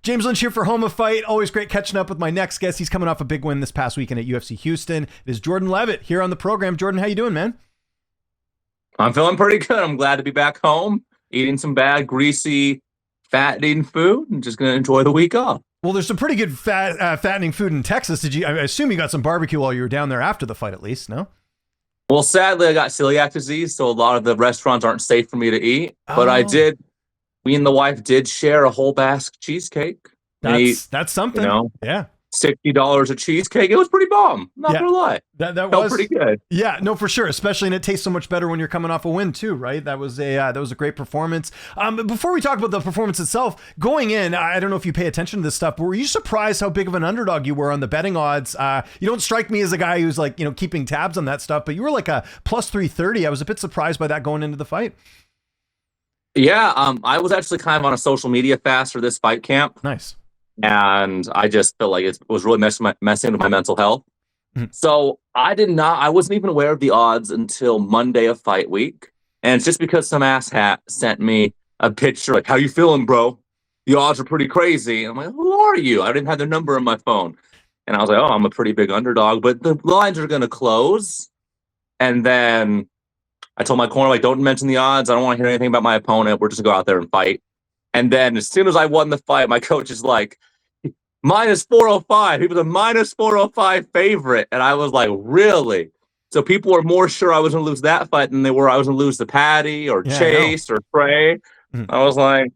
James Lynch here for Home of Fight. Always great catching up with my next guest. He's coming off a big win this past weekend at UFC Houston. It is Jordan Leavitt here on the program. Jordan, how you doing, man? I'm feeling pretty good. I'm glad to be back home, eating some bad, greasy, fattening food, and just going to enjoy the week off. Well, there's some pretty good fattening food in Texas. I assume you got some barbecue while you were down there after the fight, at least, no? Well, sadly, I got celiac disease, so a lot of the restaurants aren't safe for me to eat. But me and the wife did share a whole basque cheesecake. That's something. You know, yeah. $60 a cheesecake. It was pretty bomb. Not gonna lie. That felt pretty good. Yeah, no, for sure. Especially, and it tastes so much better when you're coming off a win too, right? That was a great performance. Before we talk about the performance itself, going in, I don't know if you pay attention to this stuff, but were you surprised how big of an underdog you were on the betting odds? You don't strike me as a guy who's like, keeping tabs on that stuff, but you were like a plus 330. I was a bit surprised by that going into the fight. Yeah, I was actually kind of on a social media fast for this fight camp. Nice. And I just felt like it was really messing with my mental health. Mm-hmm. So I wasn't even aware of the odds until Monday of fight week. And it's just because some asshat sent me a picture, like, how you feeling, bro? The odds are pretty crazy. And I'm like, who are you? I didn't have their number on my phone. And I was like, oh, I'm a pretty big underdog, but the lines are going to close. And then I told my corner, like, don't mention the odds. I don't want to hear anything about my opponent. We're just going to go out there and fight. And then as soon as I won the fight, my coach is like, minus 405. He was a minus 405 favorite. And I was like, really? So people were more sure I was going to lose that fight than they were I was going to lose to Patty or Chase or Trey. Mm-hmm. I was like,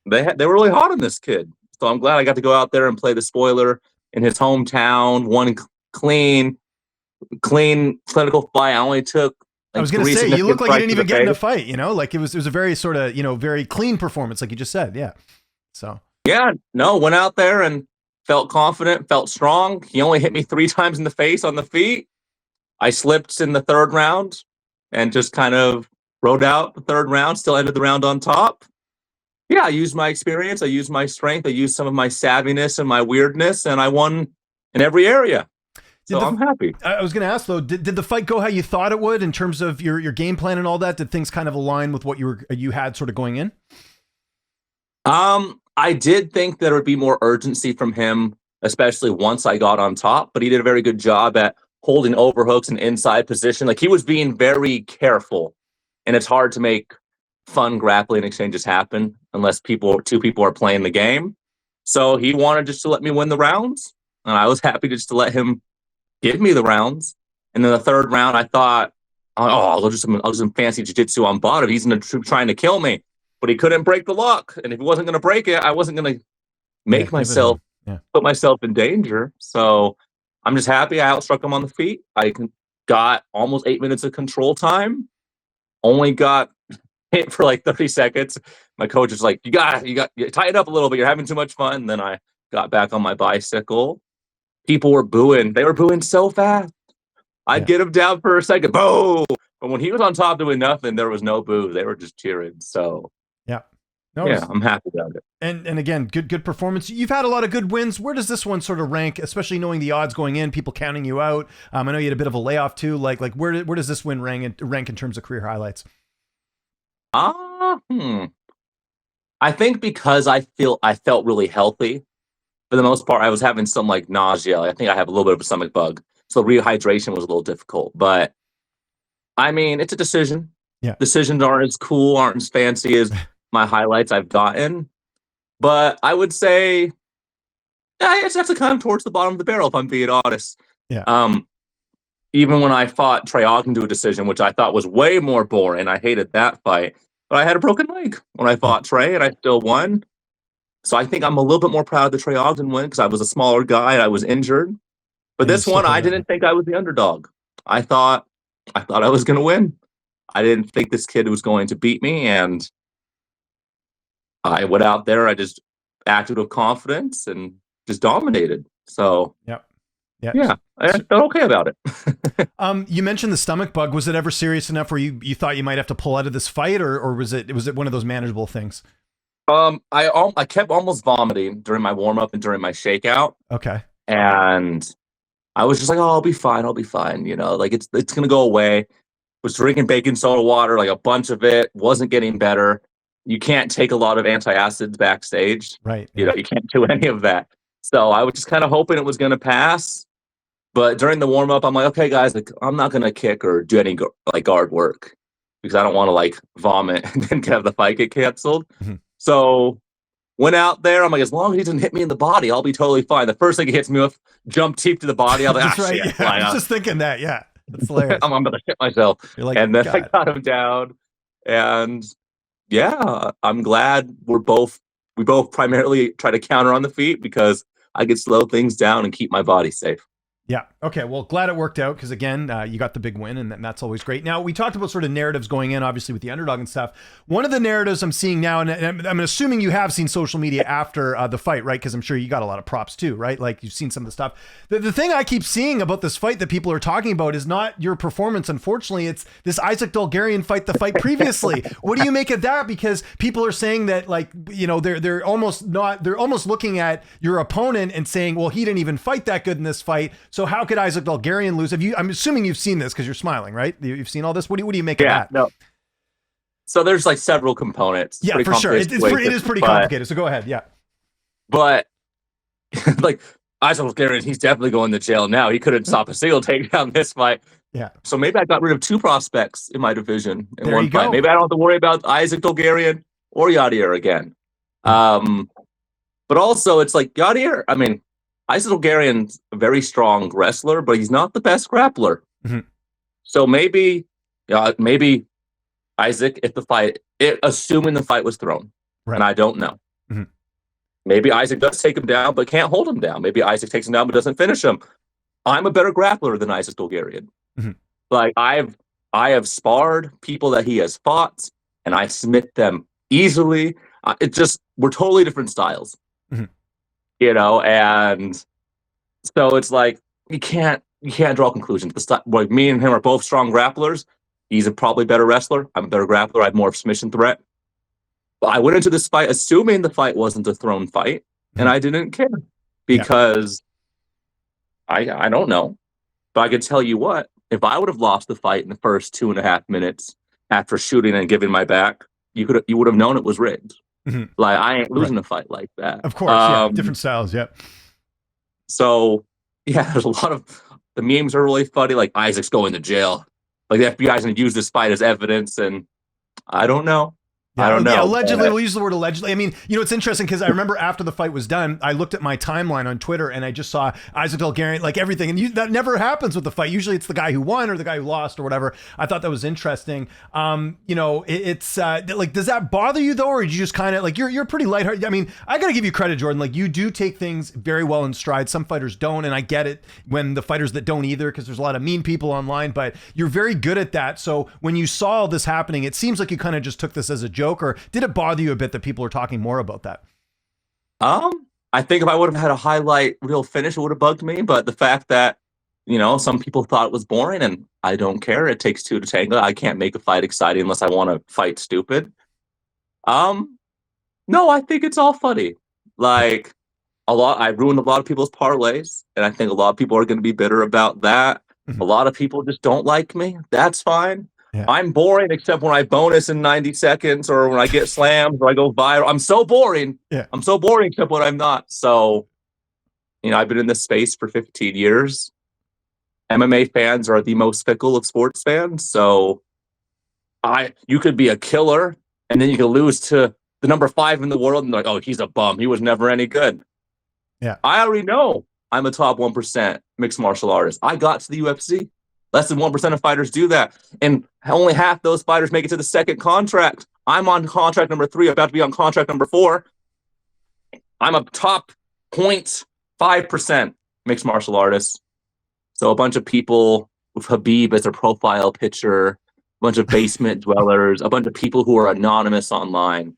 they were really hot on this kid. So I'm glad I got to go out there and play the spoiler in his hometown. One clean clinical fight. I only took, I was going to say, you look like you didn't even get in a fight, like it was a very sort of, very clean performance, like you just said. Yeah. So. Yeah, no, went out there and felt confident, felt strong. He only hit me 3 times in the face on the feet. I slipped in the 3rd round and just kind of rode out the 3rd round, still ended the round on top. Yeah, I used my experience. I used my strength. I used some of my savviness and my weirdness, and I won in every area. So I'm happy. I was going to ask, though, did the fight go how you thought it would in terms of your game plan and all that? Did things kind of align with what you had sort of going in? I did think there would be more urgency from him, especially once I got on top, but he did a very good job at holding overhooks and inside position. Like, he was being very careful, and it's hard to make fun grappling exchanges happen unless two people are playing the game. So he wanted just to let me win the rounds, and I was happy just to let him give me the rounds. And then the 3rd round, I thought, I'll do some fancy jiu-jitsu on bottom. He's trying to kill me. But he couldn't break the lock. And if he wasn't going to break it, I wasn't going to put myself in danger. So I'm just happy I outstruck him on the feet. I got almost 8 minutes of control time. Only got hit for like 30 seconds. My coach was like, you tighten up a little bit. You're having too much fun. And then I got back on my bicycle. People were booing. They were booing so fast. I'd get him down for a second. Boom. But when he was on top doing nothing, there was no boo. They were just cheering. So I'm happy about it. And again, good performance. You've had a lot of good wins. Where does this one sort of rank, especially knowing the odds going in, people counting you out? I know you had a bit of a layoff too. Like where does this win rank in terms of career highlights? I think because I felt really healthy. For the most part, I was having some like nausea. I think I have a little bit of a stomach bug. So rehydration was a little difficult. But I mean, it's a decision. Yeah. Decisions aren't as cool, aren't as fancy as my highlights I've gotten. But I would say it's have to come towards the bottom of the barrel, if I'm being honest. Yeah. Even when I fought Trey Ogden to a decision, which I thought was way more boring, I hated that fight. But I had a broken leg when I fought Trey, and I still won. So I think I'm a little bit more proud of the Trey Ogden win because I was a smaller guy and I was injured. But this one, I didn't think I was the underdog. I thought I was going to win. I didn't think this kid was going to beat me, and I went out there. I just acted with confidence and just dominated. So yeah, I felt okay about it. You mentioned the stomach bug. Was it ever serious enough where you thought you might have to pull out of this fight, or was it one of those manageable things? I kept almost vomiting during my warm up and during my shakeout. Okay. And I was just like, oh, I'll be fine. Like it's going to go away. Was drinking baking soda water, like a bunch of it, wasn't getting better. you can't take a lot of antacids backstage. Right. You know, you can't do any of that. So I was just kind of hoping it was going to pass. But during the warm up, I'm like, okay, guys, like, I'm not going to kick or do any like guard work because I don't want to like vomit and then have the fight get canceled. Mhm. So went out there. I'm like, as long as he doesn't hit me in the body, I'll be totally fine. The first thing he hits me with, jump deep to the body. I'm like, That's ah, right. shit, Yeah, why I was not? just thinking that. Yeah. That's hilarious. I'm going to shit myself. You're like, And then I God. got him down. And yeah, I'm glad we both primarily try to counter on the feet because I could slow things down and keep my body safe. Yeah. Okay. Well, glad it worked out because, again, you got the big win, and that's always great. Now, we talked about sort of narratives going in, obviously, with the underdog and stuff. One of the narratives I'm seeing now, and I'm assuming you have seen social media after the fight, right? Because I'm sure you got a lot of props too, right? Like you've seen some of the stuff. The thing I keep seeing about this fight that people are talking about is not your performance, unfortunately. It's this Isaac Dulgarian fight, the fight previously. What do you make of that? Because people are saying that, like, you know, they're almost looking at your opponent and saying, well, he didn't even fight that good in this fight. So how could Isaac Dulgarian lose? I'm assuming you've seen this because you're smiling, right? You've seen all this. What do you make of that? No. So there's like several components. Yeah, for sure. It is pretty complicated. So go ahead. Yeah. But like Isaac Dulgarian, he's definitely going to jail now. He couldn't stop a single takedown this fight. Yeah. So maybe I got rid of two prospects in my division in There one you fight. go. Maybe I don't have to worry about Isaac Dulgarian or Yadier again. But also it's like Yadier, I mean, Isaac Dulgarian's a very strong wrestler, but he's not the best grappler. Mhm. So maybe Isaac, assuming the fight was thrown, Right. and I don't know. Mhm. Maybe Isaac does take him down, but can't hold him down. Maybe Isaac takes him down, but doesn't finish him. I'm a better grappler than Isaac Dulgarian. Mhm. Like I have sparred people that he has fought, and I submit them easily. We're totally different styles. Mhm. You know, and so it's like you can't draw conclusions. Like me and him are both strong grapplers. He's a probably better wrestler. I'm a better grappler. I have more submission threat. But I went into this fight assuming the fight wasn't a thrown fight, and I didn't care because I don't know. But I could tell you what, if I would have lost the fight in the first 2.5 minutes after shooting and giving my back, you would have known it was rigged. Mhm. Like I ain't losing a fight like that. Of course. Yeah. Different styles. Yeah. So yeah, there's a lot of the memes are really funny. Like Isaac's going to jail. Like the FBI's going to use this fight as evidence, and I don't know. I don't know. Yeah, allegedly, we'll use the word allegedly. I mean, you know, it's interesting because I remember after the fight was done, I looked at my timeline on Twitter and I just saw Isaac Dulgarian, like everything. And that never happens with the fight. Usually it's the guy who won or the guy who lost or whatever. I thought that was interesting. You know, it's like, does that bother you though? Or do you just kind of like, you're pretty lighthearted. I mean, I got to give you credit, Jordan. Like you do take things very well in stride. Some fighters don't. And I get it when the fighters that don't either, because there's a lot of mean people online, but you're very good at that. So when you saw all this happening, it seems like you kind of just took this as a joke, or did it bother you a bit that people are talking more about that? I think if I would have had a highlight reel finish, it would have bugged me. But the fact that, you know, some people thought it was boring, and I don't care. It takes two to tango. I can't make a fight exciting unless I want to fight stupid. No, I think it's all funny. Like I ruined a lot of people's parlays, and I think a lot of people are going to be bitter about that. Mhm. A lot of people just don't like me. That's fine. Yeah. I'm boring except when I bonus in 90 seconds or when I get slammed or I go viral. I'm so boring. Yeah. I'm so boring except when I'm not. So, you know, I've been in this space for 15 years. MMA fans are the most fickle of sports fans. So you could be a killer and then you could lose to the number 5 in the world and like, oh, he's a bum. He was never any good. Yeah. I already know I'm a top 1% mixed martial artist. I got to the UFC. Less than 1% of fighters do that. And only half those fighters make it to the second contract. I'm on contract number 3, about to be on contract number 4. I'm a top 0.5% mixed martial artist. So a bunch of people with Habib as their profile picture, a bunch of basement dwellers, a bunch of people who are anonymous online.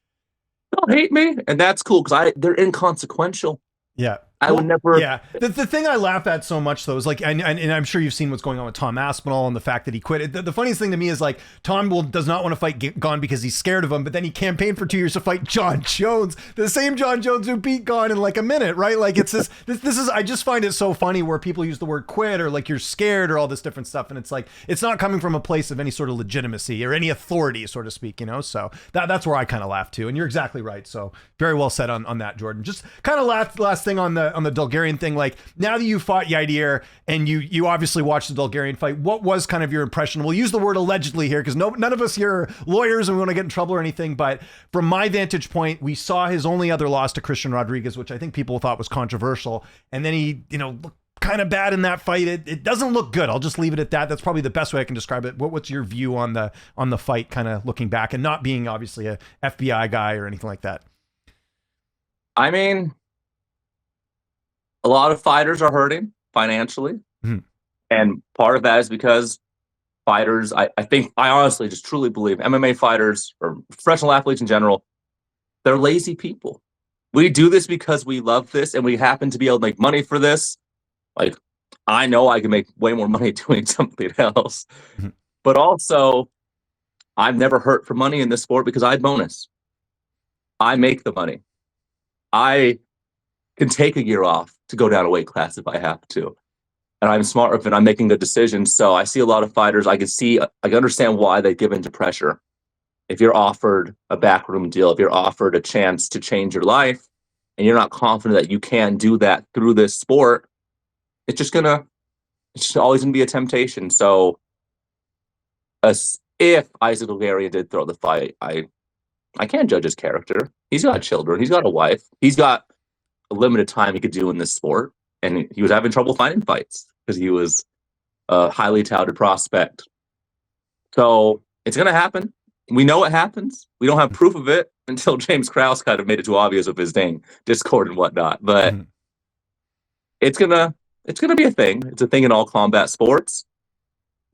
They'll hate me, and that's cool because they're inconsequential. Yeah. I would never. Yeah. The thing I laugh at so much though is like, and I'm sure you've seen what's going on with Tom Aspinall and the fact that he quit. The funniest thing to me is like Tom does not want to fight Gon because he's scared of him, but then he campaigned for 2 years to fight John Jones, the same John Jones who beat Gon in like a minute, right? Like it's this is, I just find it so funny where people use the word quit or like you're scared or all this different stuff. And it's like, it's not coming from a place of any sort of legitimacy or any authority, so to speak, you know? So that's where I kind of laugh too. And you're exactly right. So very well said on that, Jordan. Just kind of last thing on the Dulgarian thing. Like now that you fought Yadier and you obviously watched the Dulgarian fight, what was kind of your impression? We'll use the word allegedly here because none of us here are lawyers and we want to get in trouble or anything. But from my vantage point, we saw his only other loss to Christian Rodriguez, which I think people thought was controversial. And then he, looked kind of bad in that fight. It doesn't look good. I'll just leave it at that. That's probably the best way I can describe it. What's your view on the fight, kind of looking back and not being obviously a FBI guy or anything like that? I mean, a lot of fighters are hurting financially. Mm-hmm. And part of that is because fighters, I think, I honestly just truly believe MMA fighters or professional athletes in general, they're lazy people. We do this because we love this and we happen to be able to make money for this. Like, I know I can make way more money doing something else. Mm-hmm. But also, I've never hurt for money in this sport because I bonus. I make the money. I can take a year off to go down a weight class if I have to. And I'm smart with it. I'm making good decisions. So I see a lot of fighters. I can understand why they give into pressure. If you're offered a backroom deal, if you're offered a chance to change your life, and you're not confident that you can do that through this sport, it's just always gonna be a temptation. So if Isaac Dulgarian did throw the fight, I can't judge his character. He's got children. He's got a wife. He's got a limited time he could do in this sport. And he was having trouble finding fights because he was a highly touted prospect. So it's going to happen. We know it happens. We don't have proof of it until James Krause kind of made it too obvious with his dang Discord and whatnot. But it's gonna be a thing. It's a thing in all combat sports.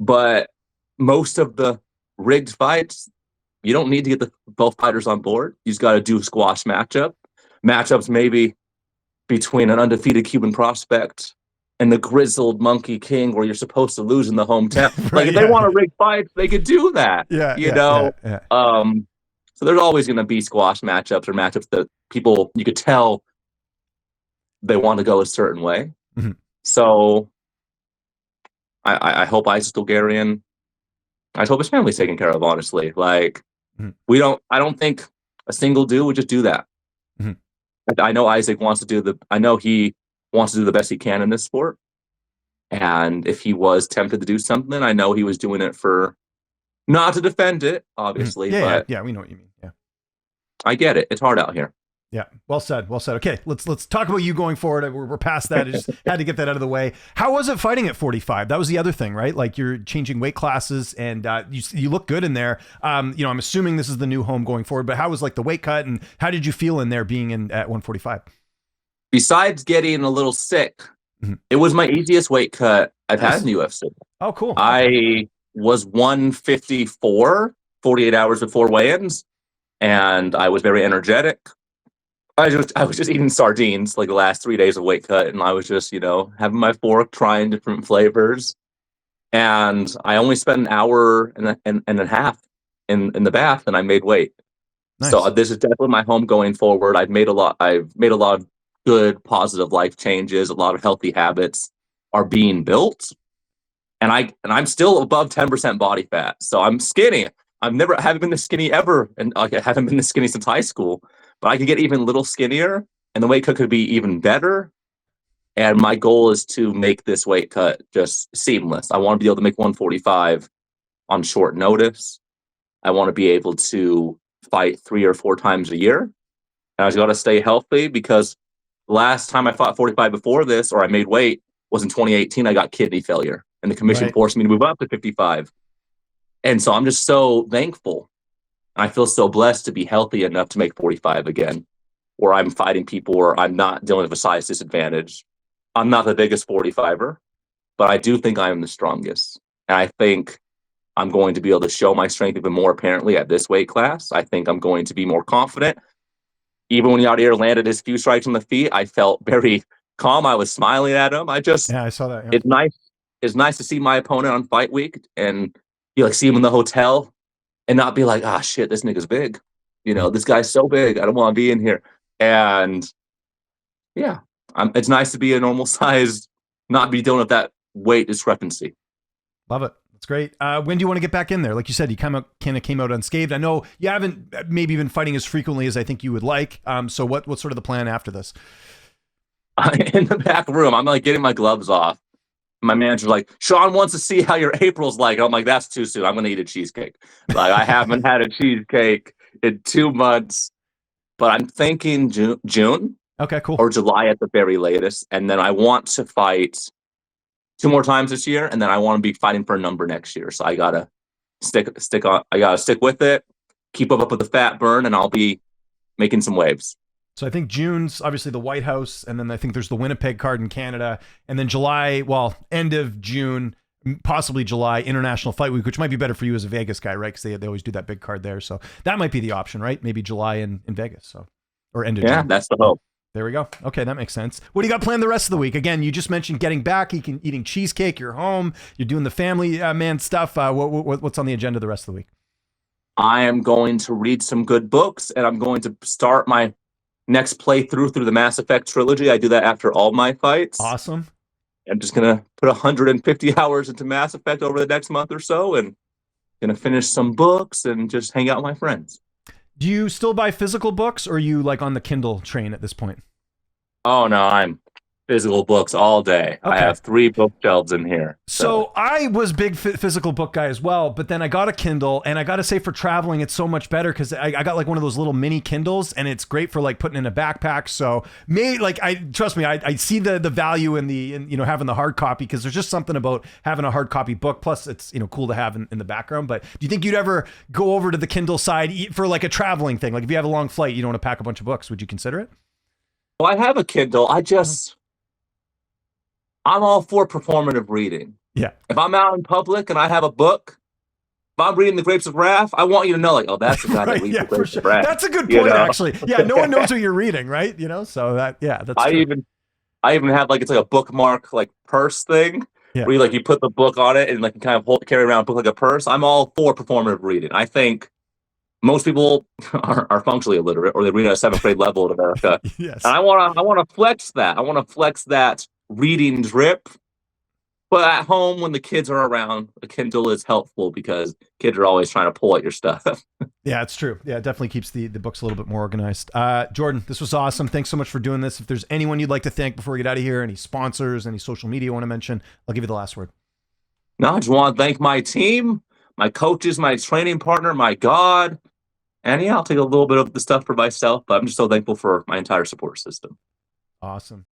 But most of the rigged fights, you don't need to get both fighters on board. You just got to do a squash matchups maybe between an undefeated Cuban prospect and the grizzled Monkey King where you're supposed to lose in the hometown. Right, like if they want to rig fights, they could do that. You know? So there's always going to be squash matchups or matchups that people, you could tell they want to go a certain way. Mm-hmm. So I hope Isaac Dulgarian, I hope his family's taken care of, honestly. Like, I don't think a single dude would just do that. Mm-hmm. I know Isaac wants to do the best he can in this sport. And if he was tempted to do something, I know he was doing it for, not to defend it, obviously. Yeah, we know what you mean. Yeah. I get it. It's hard out here. Yeah. Well said. Okay. Let's talk about you going forward. We're past that. I just had to get that out of the way. How was it fighting at 45? That was the other thing, right? Like you're changing weight classes and you look good in there. I'm assuming this is the new home going forward, but how was like the weight cut and how did you feel in there being at 145? Besides getting a little sick, it was my easiest weight cut I've had in the UFC. Oh, cool. I was 154 48 hours before weigh-ins and I was very energetic. I was just eating sardines like the last 3 days of weight cut, and I was just, having my fork, trying different flavors. And I only spent an hour and a half in the bath, and I made weight. Nice. So this is definitely my home going forward. I've made a lot of good, positive life changes. A lot of healthy habits are being built, and I'm still above 10% body fat. So I'm skinny. Haven't been this skinny ever, and I haven't been this skinny since high school. But I could get even a little skinnier, and the weight cut could be even better. And my goal is to make this weight cut just seamless. I want to be able to make 145 on short notice. I want to be able to fight 3 or 4 times a year. And I just got to stay healthy because last time I fought 45 before this, or I made weight, was in 2018. I got kidney failure, and the commission forced me to move up to 55. And so I'm just so thankful. I feel so blessed to be healthy enough to make 45 again, where I'm fighting people where I'm not dealing with a size disadvantage. I'm not the biggest 45er, but I do think I am the strongest. And I think I'm going to be able to show my strength even more apparently at this weight class. I think I'm going to be more confident. Even when Yadier landed his few strikes on the feet, I felt very calm. I was smiling at him. Yeah, I saw that. Yeah. It's nice. It's nice to see my opponent on fight week and you like see him in the hotel and not be like, ah, shit, this nigga's big. This guy's so big. I don't want to be in here. And yeah, it's nice to be a normal size, not be dealing with that weight discrepancy. Love it. That's great. When do you want to get back in there? Like you said, you kind of came out unscathed. I know you haven't maybe been fighting as frequently as I think you would like. So what's sort of the plan after this? In the back room, I'm like getting my gloves off. My manager's like, Sean wants to see how your April's like. I'm like, that's too soon. I'm going to eat a cheesecake. Like, I haven't had a cheesecake in 2 months, but I'm thinking June. Okay, cool. Or July at the very latest. And then I want to fight 2 more times this year. And then I want to be fighting for a number next year. So I got to stick with it, keep up with the fat burn, and I'll be making some waves. So I think June's obviously the White House, and then I think there's the Winnipeg card in Canada, and then July, end of June, possibly July, International Fight Week, which might be better for you as a Vegas guy, right? Because they always do that big card there. So that might be the option, right? Maybe July in Vegas, so or end of June. Yeah, that's the hope. There we go. Okay, that makes sense. What do you got planned the rest of the week? Again, you just mentioned getting back, eating cheesecake, you're home, you're doing the family man stuff. What's on the agenda the rest of the week? I am going to read some good books, and I'm going to start my next playthrough through the Mass Effect trilogy. I do that after all my fights. Awesome. I'm just going to put 150 hours into Mass Effect over the next month or so and going to finish some books and just hang out with my friends. Do you still buy physical books or are you like on the Kindle train at this point? Oh, no, I'm physical books all day. Okay. I have 3 bookshelves in here. So I was big physical book guy as well, but then I got a Kindle, and I got to say for traveling, it's so much better because I got like one of those little mini Kindles, and it's great for like putting in a backpack. So trust me, I see the value in having the hard copy because there's just something about having a hard copy book. Plus it's, cool to have in the background. But do you think you'd ever go over to the Kindle side for like a traveling thing? Like if you have a long flight, you don't want to pack a bunch of books. Would you consider it? Well, I have a Kindle. I'm all for performative reading. Yeah. If I'm out in public and I have a book, if I'm reading The Grapes of Wrath, I want you to know, like, oh, that's the guy that reads The Grapes of Wrath. That's a good point, actually. Yeah, no one knows what you're reading, right? So that's true. I even have it's like a bookmark like purse thing where you put the book on it and like you kind of carry around a book like a purse. I'm all for performative reading. I think most people are functionally illiterate, or they read at a 7th grade level in America. Yes. And I want to flex that. I want to flex that reading drip. But at home, when the kids are around, a Kindle is helpful because kids are always trying to pull at your stuff. Yeah, it's true. Yeah, it definitely keeps the books a little bit more organized. Jordan, this was awesome. Thanks so much for doing this. If there's anyone you'd like to thank before we get out of here, any sponsors, any social media you want to mention, I'll give you the last word. No, I just want to thank my team, my coaches, my training partner, my God. And yeah, I'll take a little bit of the stuff for myself, but I'm just so thankful for my entire support system. Awesome.